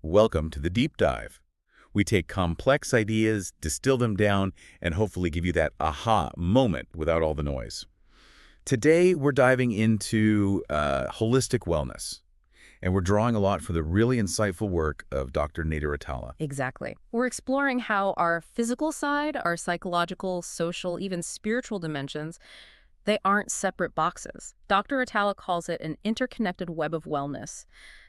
Welcome to the Deep Dive. We take complex ideas, distill them down, and hopefully give you that aha moment without all the noise. Today, we're diving into holistic wellness, and we're drawing a lot from the really insightful work of Dr. Nader Attalla. Exactly. We're exploring how our physical side, our psychological, social, even spiritual dimensions, they aren't separate boxes. Dr. Attalla calls it an interconnected web of wellness.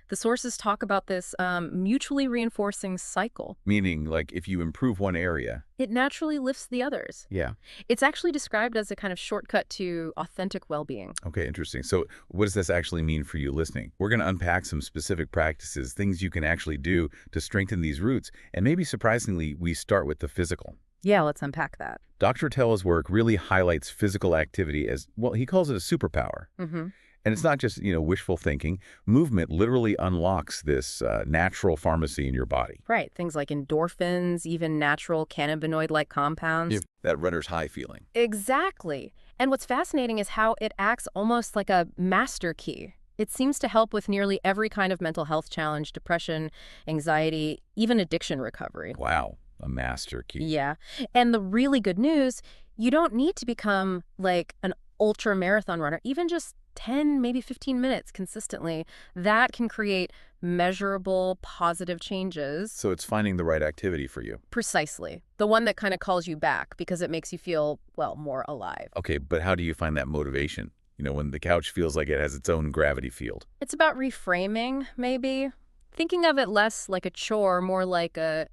The sources talk about this mutually reinforcing cycle. Meaning, like, if you improve one area. It naturally lifts the others. Yeah. It's actually described as a kind of shortcut to authentic well-being. Okay, interesting. So what does this actually mean for you listening? We're going to unpack some specific practices, things you can actually do to strengthen these roots. And maybe surprisingly, we start with the physical. Yeah, let's unpack that. Dr. Attalla's work really highlights physical activity as, well, he calls it a superpower. Mm-hmm. And it's not just, wishful thinking. Movement literally unlocks this natural pharmacy in your body. Right. Things like endorphins, even natural cannabinoid-like compounds. That runner's high feeling. Exactly. And what's fascinating is how it acts almost like a master key. It seems to help with nearly every kind of mental health challenge, depression, anxiety, even addiction recovery. Wow, a master key. Yeah. And the really good news, you don't need to become like an ultra marathon runner, even just 10, maybe 15 minutes consistently. That can create measurable, positive changes. So it's finding the right activity for you. Precisely. The one that kind of calls you back because it makes you feel, well, more alive. Okay, but how do you find that motivation? When the couch feels like it has its own gravity field. It's about reframing, maybe. Thinking of it less like a chore, more like a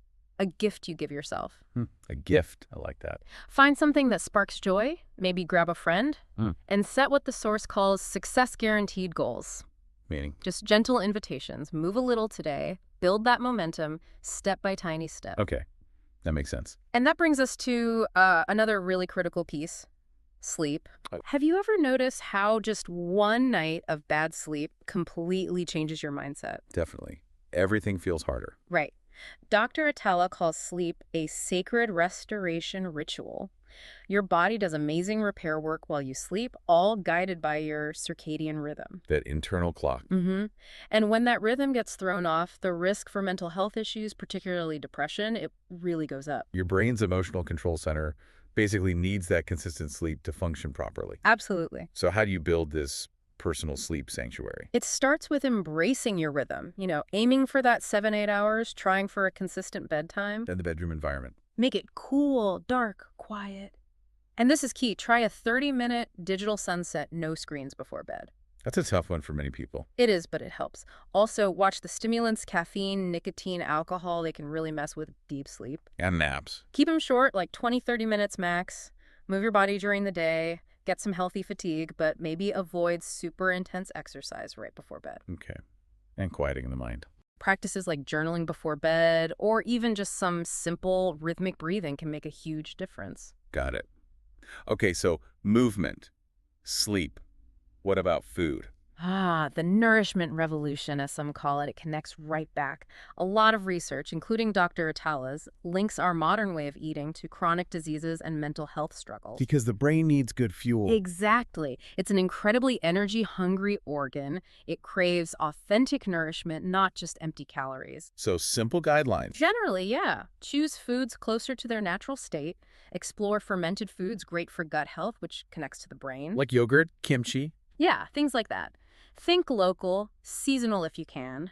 gift you give yourself. A gift. I like that. Find something that sparks joy, maybe grab a friend, and set what the source calls success guaranteed goals. Meaning? Just gentle invitations. Move a little today, build that momentum, step by tiny step. Okay, that makes sense. And that brings us to another really critical piece, sleep. Have you ever noticed how just one night of bad sleep completely changes your mindset? Definitely. Everything feels harder. Right. Dr. Attalla calls sleep a sacred restoration ritual. Your body does amazing repair work while you sleep, all guided by your circadian rhythm. That internal clock. And when that rhythm gets thrown off, the risk for mental health issues, particularly depression, it really goes up. Your brain's emotional control center basically needs that consistent sleep to function properly. Absolutely. So how do you build this personal sleep sanctuary? It starts with embracing your rhythm, aiming for that 7-8 hours, trying for a consistent bedtime. And the bedroom environment. Make it cool, dark, quiet. And this is key. Try a 30-minute digital sunset, no screens before bed. That's a tough one for many people. It is, but it helps. Also, watch the stimulants, caffeine, nicotine, alcohol. They can really mess with deep sleep. And naps. Keep them short, like 20-30 minutes max. Move your body during the day. Get some healthy fatigue, but maybe avoid super intense exercise right before bed. Okay. And quieting the mind. Practices like journaling before bed or even just some simple rhythmic breathing can make a huge difference. Got it. Okay, so movement, sleep. What about food? The nourishment revolution, as some call it, it connects right back. A lot of research, including Dr. Attalla's, links our modern way of eating to chronic diseases and mental health struggles. Because the brain needs good fuel. Exactly. It's an incredibly energy-hungry organ. It craves authentic nourishment, not just empty calories. So simple guidelines. Generally, yeah. Choose foods closer to their natural state. Explore fermented foods great for gut health, which connects to the brain. Like yogurt, kimchi. Yeah, things like that. Think local, seasonal if you can.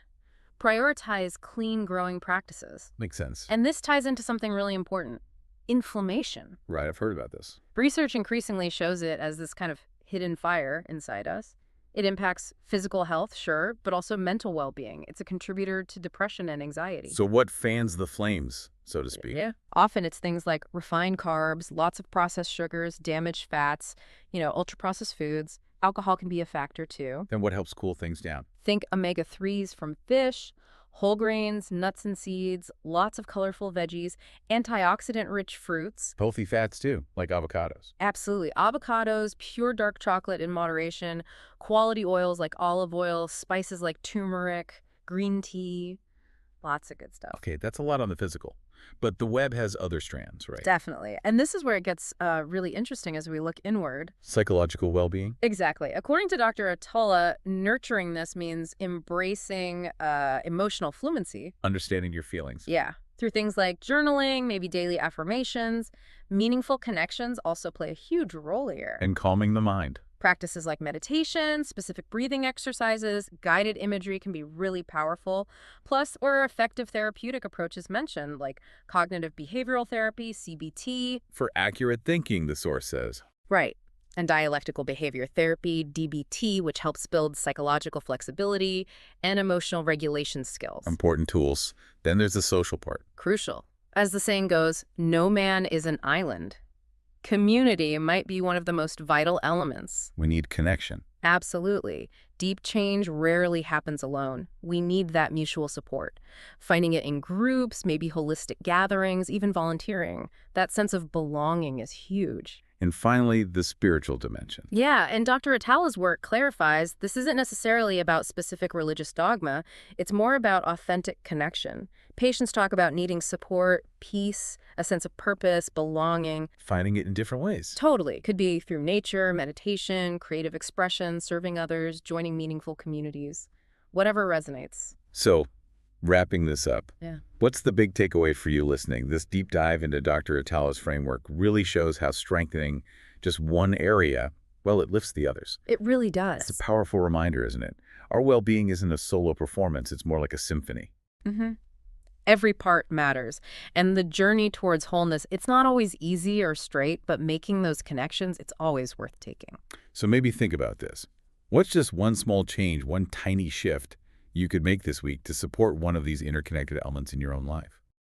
Prioritize clean growing practices. Makes sense. And this ties into something really important, inflammation. Right, I've heard about this. Research increasingly shows it as this kind of hidden fire inside us. It impacts physical health, sure, but also mental well-being. It's a contributor to depression and anxiety. So what fans the flames, so to speak? Yeah. Often it's things like refined carbs, lots of processed sugars, damaged fats, ultra-processed foods. Alcohol can be a factor too. Then what helps cool things down? Think omega-3s from fish, whole grains, nuts and seeds, lots of colorful veggies, antioxidant-rich fruits. Healthy fats too, like avocados. Absolutely. Avocados, pure dark chocolate in moderation, quality oils like olive oil, spices like turmeric, green tea. Lots of good stuff. Okay, that's a lot on the physical. But the web has other strands, right? Definitely. And this is where it gets really interesting as we look inward. Psychological well-being? Exactly. According to Dr. Attalla, nurturing this means embracing emotional fluency. Understanding your feelings. Yeah. Through things like journaling, maybe daily affirmations. Meaningful connections also play a huge role here. And calming the mind. Practices like meditation, specific breathing exercises, guided imagery can be really powerful. Plus, there are effective therapeutic approaches mentioned, like cognitive behavioral therapy, CBT. For accurate thinking, the source says. Right. And dialectical behavior therapy, DBT, which helps build psychological flexibility and emotional regulation skills. Important tools. Then there's the social part. Crucial. As the saying goes, no man is an island. Community might be one of the most vital elements. We need connection. Absolutely. Deep change rarely happens alone. We need that mutual support. Finding it in groups, maybe holistic gatherings, even volunteering. That sense of belonging is huge. And finally, the spiritual dimension. Yeah, and Dr. Attalla's work clarifies this isn't necessarily about specific religious dogma. It's more about authentic connection. Patients talk about needing support, peace, a sense of purpose, belonging. Finding it in different ways. Totally. Could be through nature, meditation, creative expression, serving others, joining meaningful communities. Whatever resonates. So, wrapping this up, Yeah. what's the big takeaway for you listening? This deep dive into Dr. Attalla's framework really shows how strengthening just one area, well, it lifts the others. It really does. It's a powerful reminder, isn't it? Our well-being isn't a solo performance. It's more like a symphony. Mm-hmm. Every part matters. And the journey towards wholeness, it's not always easy or straight, but making those connections, it's always worth taking. So maybe think about this. What's just one small change, one tiny shift you could make this week to support one of these interconnected elements in your own life?